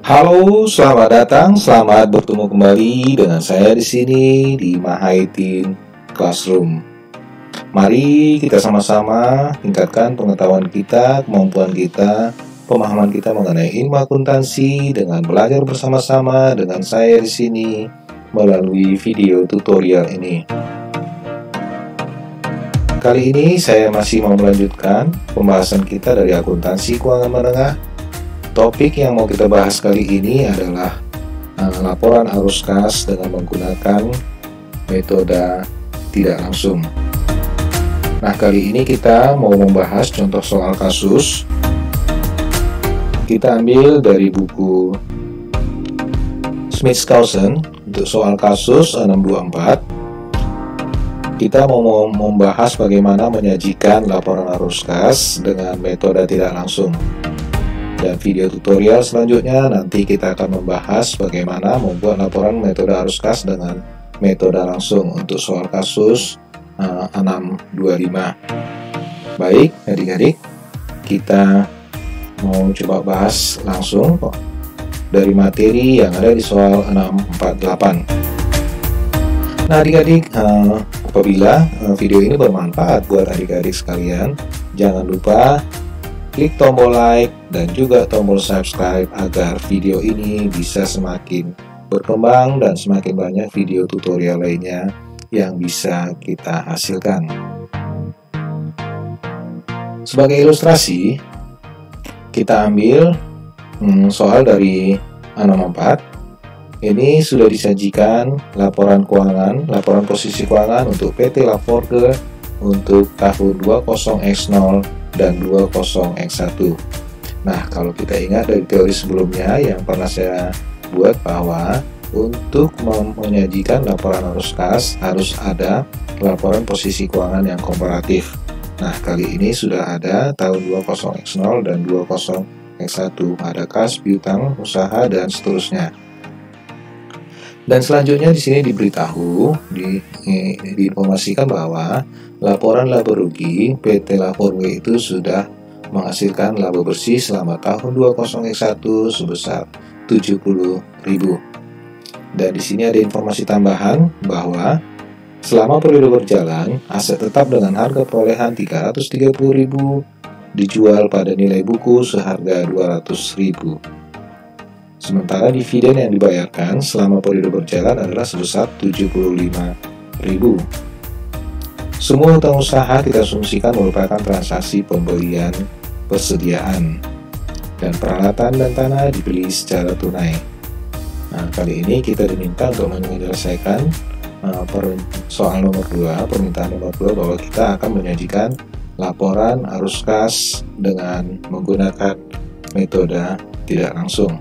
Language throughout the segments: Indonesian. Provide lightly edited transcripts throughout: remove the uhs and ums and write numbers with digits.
Halo, selamat datang, selamat bertemu kembali dengan saya di sini di Mahaitin Classroom. Mari kita sama-sama tingkatkan pengetahuan kita, kemampuan kita, pemahaman kita mengenai ilmu akuntansi dengan belajar bersama-sama dengan saya di sini melalui video tutorial ini. Kali ini saya masih mau melanjutkan pembahasan kita dari akuntansi keuangan menengah. Topik yang mau kita bahas kali ini adalah laporan arus kas dengan menggunakan metode tidak langsung. Nah, kali ini kita mau membahas contoh soal kasus. Kita ambil dari buku Smith-Skousen untuk soal kasus 624. Kita mau membahas bagaimana menyajikan laporan arus kas dengan metode tidak langsung. Dan video tutorial selanjutnya nanti kita akan membahas bagaimana membuat laporan metode arus kas dengan metode langsung untuk soal kasus 625. Baik, adik-adik, kita mau coba bahas langsung dari materi yang ada di soal 648. Nah, adik-adik, apabila video ini bermanfaat buat adik-adik sekalian, jangan lupa klik tombol like dan juga tombol subscribe agar video ini bisa semakin berkembang dan semakin banyak video tutorial lainnya yang bisa kita hasilkan. Sebagai ilustrasi, kita ambil soal dari 624. Ini sudah disajikan laporan keuangan, laporan posisi keuangan untuk PT Laforge untuk tahun 20X0 dan 20X1. Nah, kalau kita ingat dari teori sebelumnya yang pernah saya buat bahwa untuk menyajikan laporan arus kas harus ada laporan posisi keuangan yang komparatif. Nah, kali ini sudah ada tahun 20X0 dan 20X1, ada kas, piutang, usaha, dan seterusnya. Dan selanjutnya di sini diberitahu, diinformasikan bahwa laporan laba rugi PT Laforge itu sudah menghasilkan laba bersih selama tahun 20X1 sebesar 70.000. Dan di sini ada informasi tambahan bahwa selama periode berjalan, aset tetap dengan harga perolehan 330.000 dijual pada nilai buku seharga 200.000. Sementara dividen yang dibayarkan selama periode berjalan adalah sebesar 75.000. Semua hutang usaha kita asumsikan merupakan transaksi pembelian persediaan dan peralatan dan tanah dibeli secara tunai. Nah, kali ini kita diminta untuk menyelesaikan soal nomor 2, permintaan nomor 2 bahwa kita akan menyajikan laporan arus kas dengan menggunakan metode tidak langsung.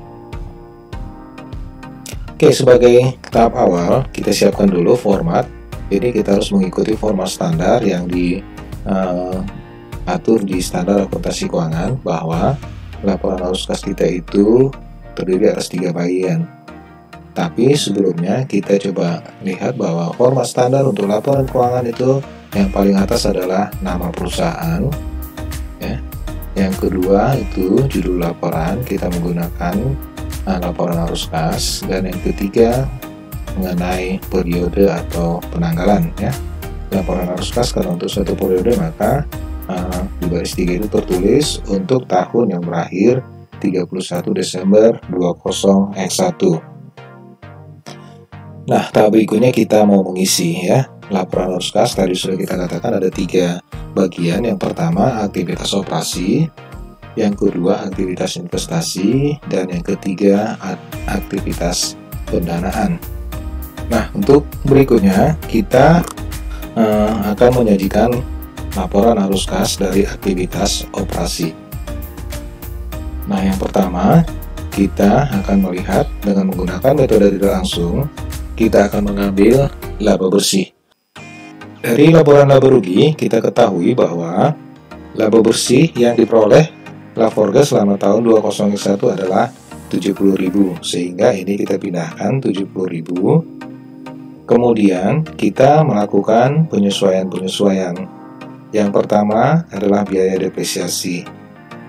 Oke, sebagai tahap awal, kita siapkan dulu format. Jadi kita harus mengikuti format standar yang diatur di standar akuntansi keuangan bahwa laporan arus kas kita itu terdiri atas 3 bagian. Tapi sebelumnya kita coba lihat bahwa format standar untuk laporan keuangan itu yang paling atas adalah nama perusahaan. Ya. Yang kedua itu judul laporan, kita menggunakan laporan arus kas, dan yang ketiga mengenai periode atau penanggalan ya. Laporan arus kas karena untuk suatu periode maka di baris 3 itu tertulis untuk tahun yang berakhir 31 Desember 20X1. Nah, tahap berikutnya kita mau mengisi ya. Laporan arus kas tadi sudah kita katakan ada 3 bagian. Yang pertama aktivitas operasi, yang kedua aktivitas investasi, dan yang ketiga aktivitas pendanaan. Nah, untuk berikutnya kita akan menyajikan laporan arus kas dari aktivitas operasi. Nah, yang pertama kita akan melihat dengan menggunakan metode tidak langsung, kita akan mengambil laba bersih. Dari laporan laba rugi kita ketahui bahwa laba bersih yang diperoleh Laforge selama tahun 20X1 adalah 70.000, sehingga ini kita pindahkan 70.000. Kemudian kita melakukan penyesuaian-penyesuaian. Yang pertama adalah biaya depresiasi.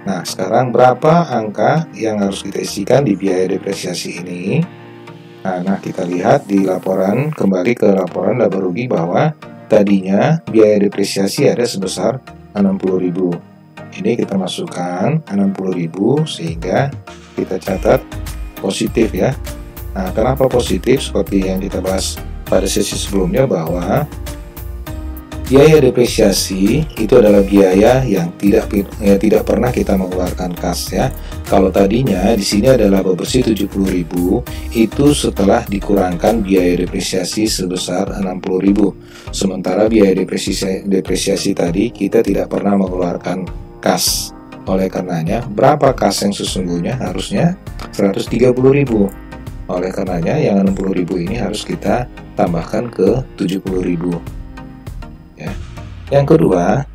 Nah, sekarang berapa angka yang harus kita isikan di biaya depresiasi ini? Nah, kita lihat di laporan, kembali ke laporan laba rugi bahwa tadinya biaya depresiasi ada sebesar 60.000. Ini kita masukkan 60.000 sehingga kita catat positif ya. Nah, kenapa positif? Seperti yang kita bahas pada sesi sebelumnya bahwa biaya depresiasi itu adalah biaya yang tidak pernah kita mengeluarkan kas ya. Kalau tadinya di sini ada laba bersih 70.000, itu setelah dikurangkan biaya depresiasi sebesar 60.000. Sementara biaya depresiasi tadi kita tidak pernah mengeluarkan kas. Oleh karenanya, berapa kas yang sesungguhnya? Harusnya 130.000. Oleh karenanya, yang 60.000 ini harus kita tambahkan ke 70.000. Ya. Yang kedua,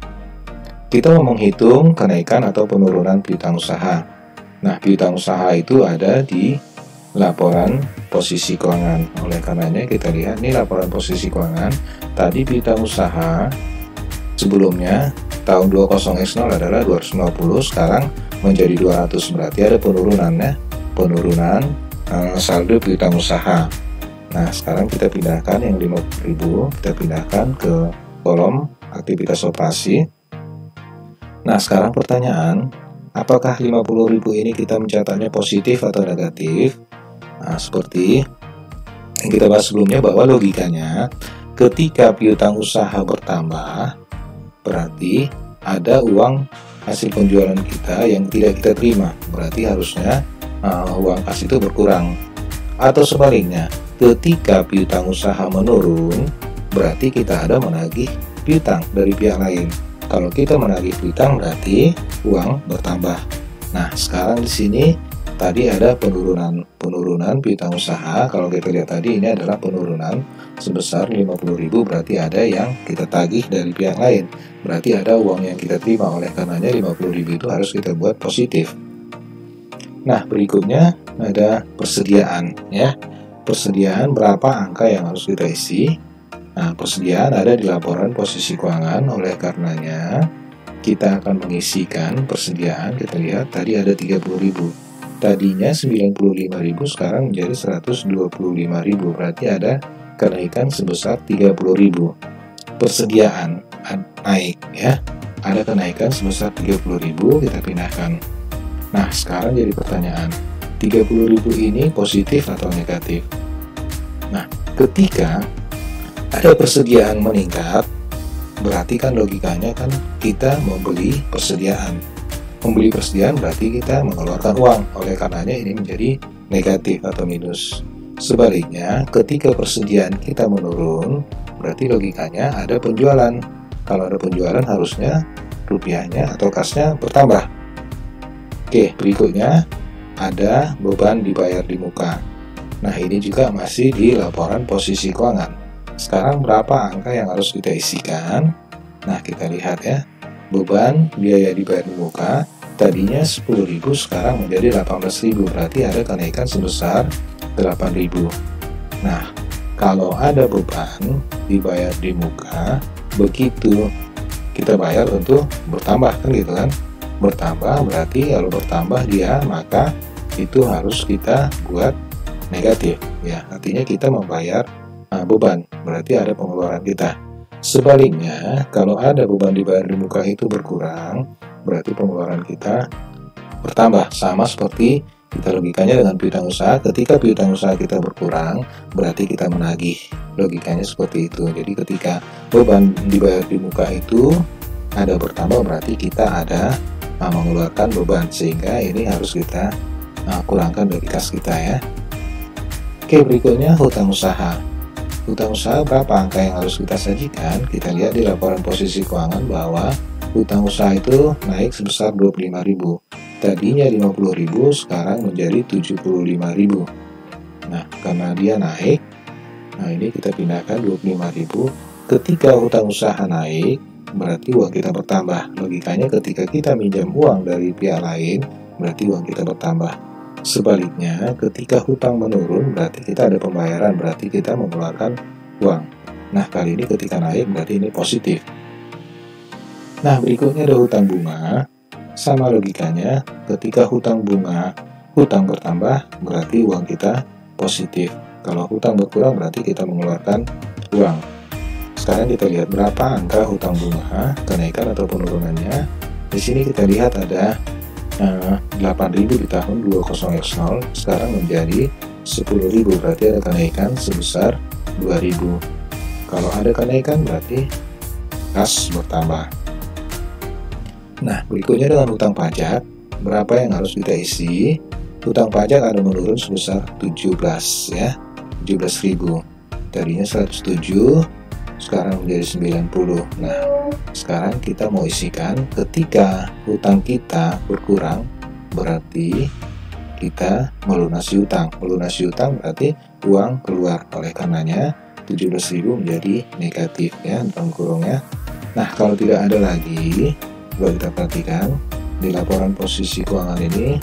kita mau menghitung kenaikan atau penurunan piutang usaha. Nah, piutang usaha itu ada di laporan posisi keuangan. Oleh karenanya kita lihat nih laporan posisi keuangan. Tadi piutang usaha sebelumnya tahun 20x0 adalah 250, sekarang menjadi 200, berarti ada penurunannya, penurunan saldo piutang usaha. Nah, sekarang kita pindahkan yang 50.000, kita pindahkan ke kolom aktivitas operasi. Nah, sekarang pertanyaan, apakah 50.000 ini kita mencatatnya positif atau negatif? Nah, seperti yang kita bahas sebelumnya bahwa logikanya ketika piutang usaha bertambah, berarti ada uang hasil penjualan kita yang tidak kita terima, berarti harusnya uang kas itu berkurang. Atau sebaliknya, ketika piutang usaha menurun, berarti kita ada menagih piutang dari pihak lain. Kalau kita menagih piutang berarti uang bertambah. Nah, sekarang di sini tadi ada penurunan piutang usaha. Kalau kita lihat tadi ini adalah penurunan sebesar 50.000, berarti ada yang kita tagih dari pihak lain. Berarti ada uang yang kita terima, oleh karenanya 50.000 itu harus kita buat positif. Nah, berikutnya ada persediaan ya. Persediaan berapa angka yang harus kita isi? Nah, persediaan ada di laporan posisi keuangan, oleh karenanya kita akan mengisikan persediaan. Kita lihat tadi ada 30.000, tadinya 95.000, sekarang menjadi 125.000, berarti ada kenaikan sebesar 30.000. Persediaan naik ya, ada kenaikan sebesar 30.000, kita pindahkan. Nah, sekarang jadi pertanyaan, 30.000 ini positif atau negatif? Nah, ketika ada persediaan meningkat, berarti kan logikanya kan kita membeli persediaan. Membeli persediaan berarti kita mengeluarkan uang, oleh karenanya ini menjadi negatif atau minus. Sebaliknya, ketika persediaan kita menurun, berarti logikanya ada penjualan. Kalau ada penjualan harusnya rupiahnya atau kasnya bertambah. Oke, berikutnya ada beban dibayar di muka. Nah, ini juga masih di laporan posisi keuangan. Sekarang berapa angka yang harus kita isikan? Nah, kita lihat ya. Beban biaya dibayar di muka tadinya 10.000, sekarang menjadi 18.000, berarti ada kenaikan sebesar 8.000. Nah, kalau ada beban dibayar di muka, begitu kita bayar untuk bertambah kan gitu kan. Bertambah berarti kalau bertambah dia, maka itu harus kita buat negatif ya. Artinya kita membayar beban, berarti ada pengeluaran kita. Sebaliknya, kalau ada beban dibayar di muka itu berkurang, berarti pengeluaran kita bertambah. Sama seperti kita logikanya dengan piutang usaha, ketika piutang usaha kita berkurang, berarti kita menagih. Logikanya seperti itu. Jadi ketika beban dibayar di muka itu ada bertambah, berarti kita ada mengeluarkan beban, sehingga ini harus kita kurangkan dari kas kita ya. Oke, berikutnya hutang usaha. Hutang usaha berapa angka yang harus kita sajikan? Kita lihat di laporan posisi keuangan bahwa hutang usaha itu naik sebesar 25.000. Tadinya 50.000, sekarang menjadi 75.000. Nah, karena dia naik, nah ini kita pindahkan 25.000. Ketika hutang usaha naik, berarti uang kita bertambah. Logikanya ketika kita minjam uang dari pihak lain, berarti uang kita bertambah. Sebaliknya, ketika hutang menurun, berarti kita ada pembayaran, berarti kita mengeluarkan uang. Nah, kali ini ketika naik, berarti ini positif. Nah, berikutnya ada hutang bunga. Sama logikanya, ketika hutang bertambah berarti uang kita positif. Kalau hutang berkurang berarti kita mengeluarkan uang. Sekarang kita lihat berapa angka hutang bunga, kenaikan atau penurunannya. Di sini kita lihat ada 8.000 di tahun 20x0, sekarang menjadi 10.000, berarti ada kenaikan sebesar 2.000. Kalau ada kenaikan berarti kas bertambah. Nah, berikutnya dengan hutang pajak, berapa yang harus kita isi? Hutang pajak ada menurun sebesar 17 ya, 17.000. Tadinya 107, sekarang menjadi 90. Nah, sekarang kita mau isikan ketika hutang kita berkurang, berarti kita melunasi hutang. Melunasi hutang berarti uang keluar. Oleh karenanya 17.000 menjadi negatif ya, dalam kurungnya. Nah, kalau tidak ada lagi, coba kita perhatikan di laporan posisi keuangan ini,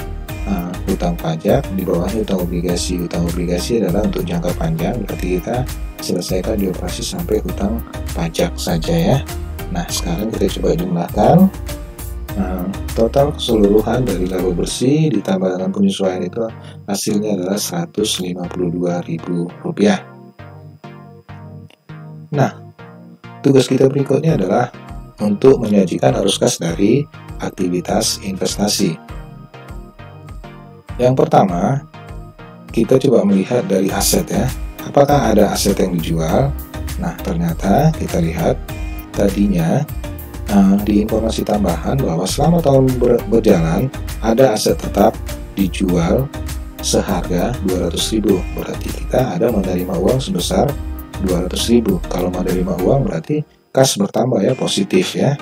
hutang pajak, di bawahnya hutang obligasi. Hutang obligasi adalah untuk jangka panjang, berarti kita selesaikan di operasi sampai hutang pajak saja ya. Nah, sekarang kita coba jumlahkan. Total keseluruhan dari laba bersih ditambah dengan penyesuaian itu hasilnya adalah Rp152.000. Nah, tugas kita berikutnya adalah untuk menyajikan arus kas dari aktivitas investasi. Yang pertama, kita coba melihat dari aset ya. Apakah ada aset yang dijual? Nah, ternyata kita lihat tadinya di informasi tambahan bahwa selama tahun berjalan ada aset tetap dijual seharga 200.000. Berarti kita ada menerima uang sebesar 200.000. Kalau menerima uang berarti kas bertambah ya, positif ya.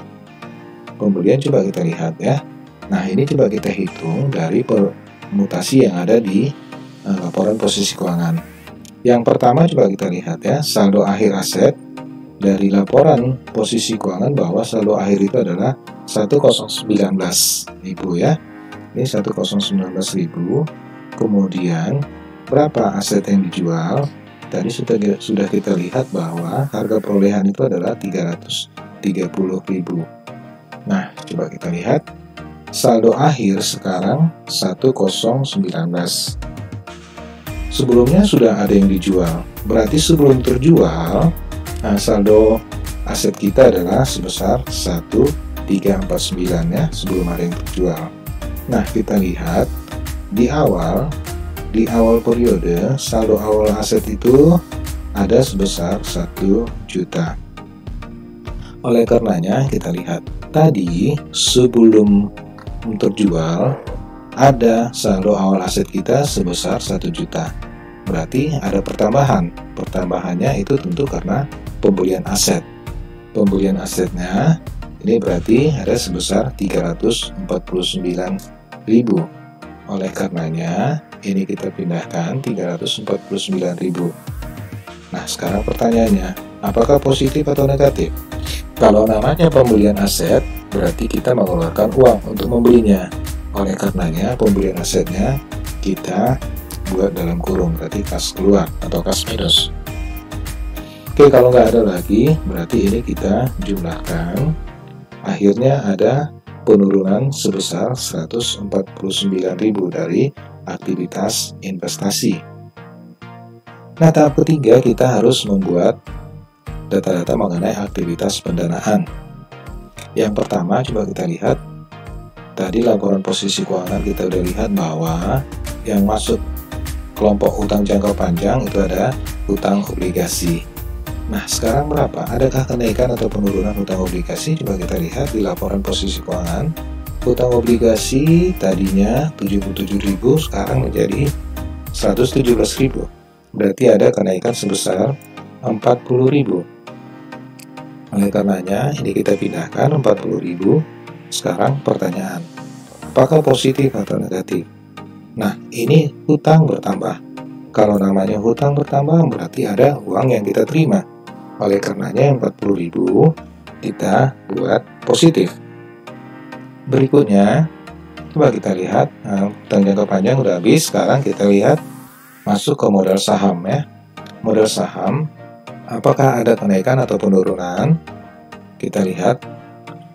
Kemudian coba kita lihat ya. Nah, ini coba kita hitung dari permutasi yang ada di laporan posisi keuangan. Yang pertama coba kita lihat ya, saldo akhir aset. Dari laporan posisi keuangan bahwa saldo akhir itu adalah 1.019.000 ya. Ini 1.019.000. Kemudian berapa aset yang dijual? Tadi sudah kita lihat bahwa harga perolehan itu adalah 330.000. Nah, coba kita lihat saldo akhir sekarang 1.019. Sebelumnya sudah ada yang dijual. Berarti sebelum terjual, saldo aset kita adalah sebesar 1.349 ya, sebelum ada yang terjual. Nah, kita lihat di awal periode saldo awal aset itu ada sebesar 1 juta. Oleh karenanya kita lihat tadi sebelum terjual ada saldo awal aset kita sebesar 1 juta. Berarti ada pertambahan. Pertambahannya itu tentu karena pembelian aset. Pembelian asetnya ini berarti ada sebesar 349.000. Oleh karenanya ini kita pindahkan 349.000. Nah, sekarang pertanyaannya, apakah positif atau negatif? Kalau namanya pembelian aset, berarti kita mengeluarkan uang untuk membelinya. Oleh karenanya pembelian asetnya kita buat dalam kurung, berarti kas keluar atau kas minus. Oke, kalau nggak ada lagi, berarti ini kita jumlahkan. Akhirnya ada penurunan sebesar 149.000 dari aktivitas investasi. Nah, tahap ketiga kita harus membuat data-data mengenai aktivitas pendanaan. Yang pertama, coba kita lihat. Tadi laporan posisi keuangan kita udah lihat bahwa yang masuk kelompok hutang jangka panjang itu ada hutang obligasi. Nah, sekarang berapa? Adakah kenaikan atau penurunan hutang obligasi? Coba kita lihat di laporan posisi keuangan. Hutang obligasi tadinya 77.000, sekarang menjadi 117.000. Berarti ada kenaikan sebesar 40.000. Oleh karenanya, ini kita pindahkan 40.000. Sekarang pertanyaan, apakah positif atau negatif? Nah, ini hutang bertambah. Kalau namanya hutang bertambah, berarti ada uang yang kita terima. Oleh karenanya 40.000 kita buat positif. Berikutnya, coba kita lihat, hutang jangka panjang udah habis. Sekarang kita lihat masuk ke modal saham ya. Modal saham, apakah ada kenaikan atau penurunan? Kita lihat,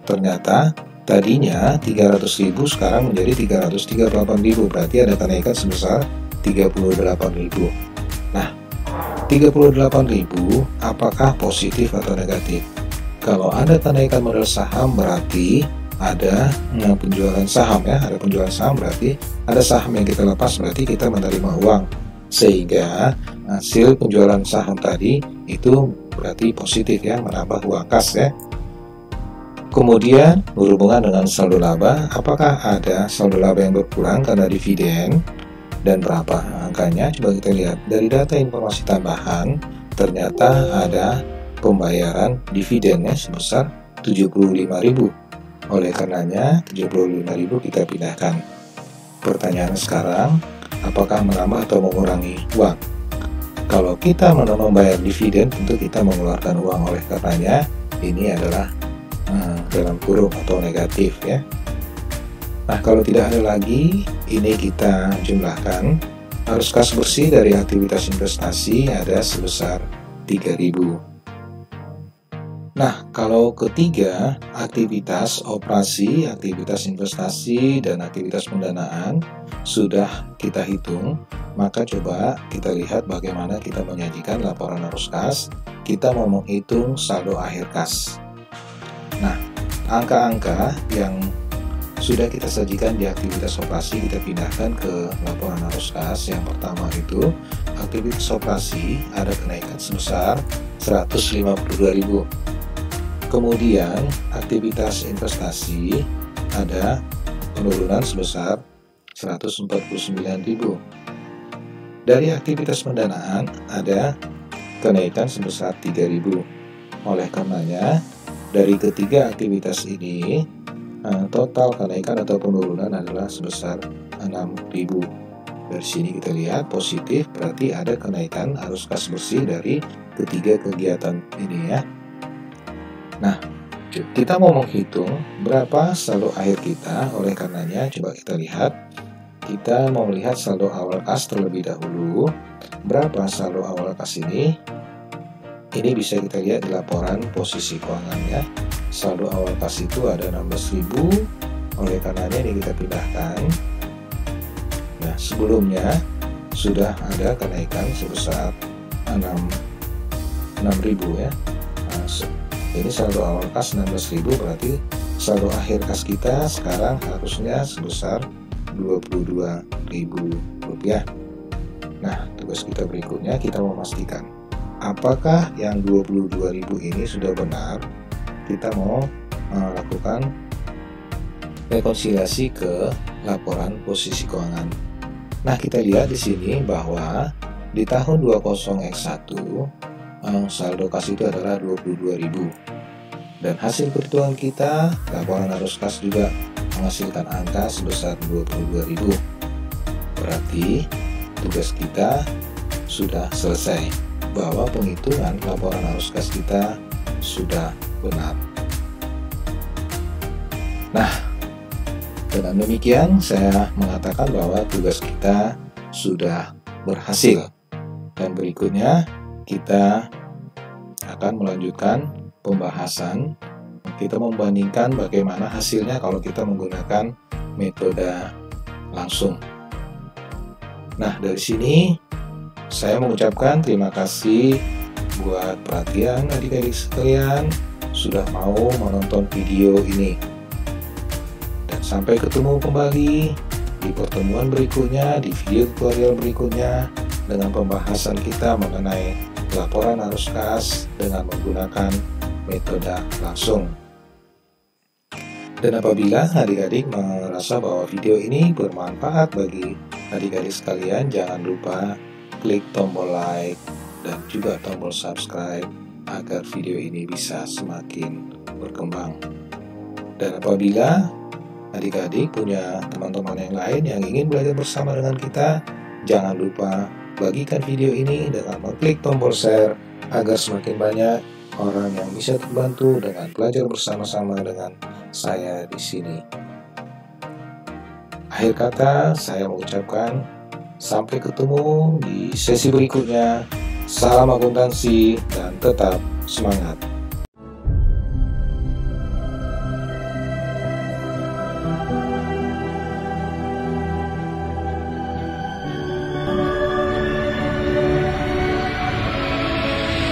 ternyata Tadinya 300.000 sekarang menjadi 338.000, berarti ada kenaikan sebesar 38.000. Nah, 38.000 apakah positif atau negatif? Kalau ada kenaikan modal saham berarti ada penjualan saham ya, ada penjualan saham berarti ada saham yang kita lepas, berarti kita menerima uang, sehingga hasil penjualan saham tadi itu berarti positif ya, menambah uang kas ya. Kemudian berhubungan dengan saldo laba, apakah ada saldo laba yang berkurang karena dividen dan berapa angkanya? Coba kita lihat dari data informasi tambahan, ternyata ada pembayaran dividennya sebesar 75.000. Oleh karenanya 75.000 kita pindahkan. Pertanyaan sekarang, apakah menambah atau mengurangi uang? Kalau kita membayar dividen, tentu kita mengeluarkan uang. Oleh karenanya ini adalah dalam kurung atau negatif ya. Nah, kalau tidak ada lagi, ini kita jumlahkan. Arus kas bersih dari aktivitas investasi ada sebesar 3.000. Nah, kalau ketiga, aktivitas operasi, aktivitas investasi, dan aktivitas pendanaan sudah kita hitung, maka coba kita lihat bagaimana kita menyajikan laporan arus kas. Kita mau menghitung saldo akhir kas. Nah, angka-angka yang sudah kita sajikan di aktivitas operasi kita pindahkan ke laporan arus kas. Yang pertama itu, aktivitas operasi ada kenaikan sebesar 152.000. Kemudian aktivitas investasi ada penurunan sebesar 149.000. Dari aktivitas pendanaan ada kenaikan sebesar 3.000. Oleh karenanya dari ketiga aktivitas ini total kenaikan atau penurunan adalah sebesar 6.000. Dari sini kita lihat positif, berarti ada kenaikan arus kas bersih dari ketiga kegiatan ini ya. Nah, kita mau menghitung berapa saldo akhir kita. Oleh karenanya coba kita lihat. Kita mau melihat saldo awal kas terlebih dahulu. Berapa saldo awal kas ini? Ini bisa kita lihat di laporan posisi keuangannya. Saldo awal kas itu ada 16.000. Oleh karenanya ini kita pindahkan. Nah, sebelumnya sudah ada kenaikan sebesar 6.000 ya. Nah, ini saldo awal kas 16.000, berarti saldo akhir kas kita sekarang harusnya sebesar 22.000 rupiah. Nah, tugas kita berikutnya kita memastikan apakah yang 22.000 ini sudah benar. Kita mau melakukan rekonsiliasi ke laporan posisi keuangan. Nah, kita lihat di sini bahwa di tahun 20X1 saldo kas itu adalah 22.000, dan hasil perhitungan kita laporan arus kas juga menghasilkan angka sebesar 22.000. Berarti tugas kita sudah selesai, bahwa penghitungan laporan arus kas kita sudah benar. Nah, dengan demikian saya mengatakan bahwa tugas kita sudah berhasil, dan berikutnya kita akan melanjutkan pembahasan. Kita membandingkan bagaimana hasilnya kalau kita menggunakan metode langsung. Nah, dari sini saya mengucapkan terima kasih buat perhatian adik-adik sekalian sudah mau menonton video ini. Dan sampai ketemu kembali di pertemuan berikutnya, di video tutorial berikutnya, dengan pembahasan kita mengenai laporan arus kas dengan menggunakan metode langsung. Dan apabila adik-adik merasa bahwa video ini bermanfaat bagi adik-adik sekalian, jangan lupa klik tombol like dan juga tombol subscribe agar video ini bisa semakin berkembang. Dan apabila adik-adik punya teman-teman yang lain yang ingin belajar bersama dengan kita, jangan lupa bagikan video ini dengan mengklik tombol share agar semakin banyak orang yang bisa terbantu dengan belajar bersama-sama dengan saya di sini. Akhir kata, saya mengucapkan sampai ketemu di sesi berikutnya. Salam akuntansi dan tetap semangat.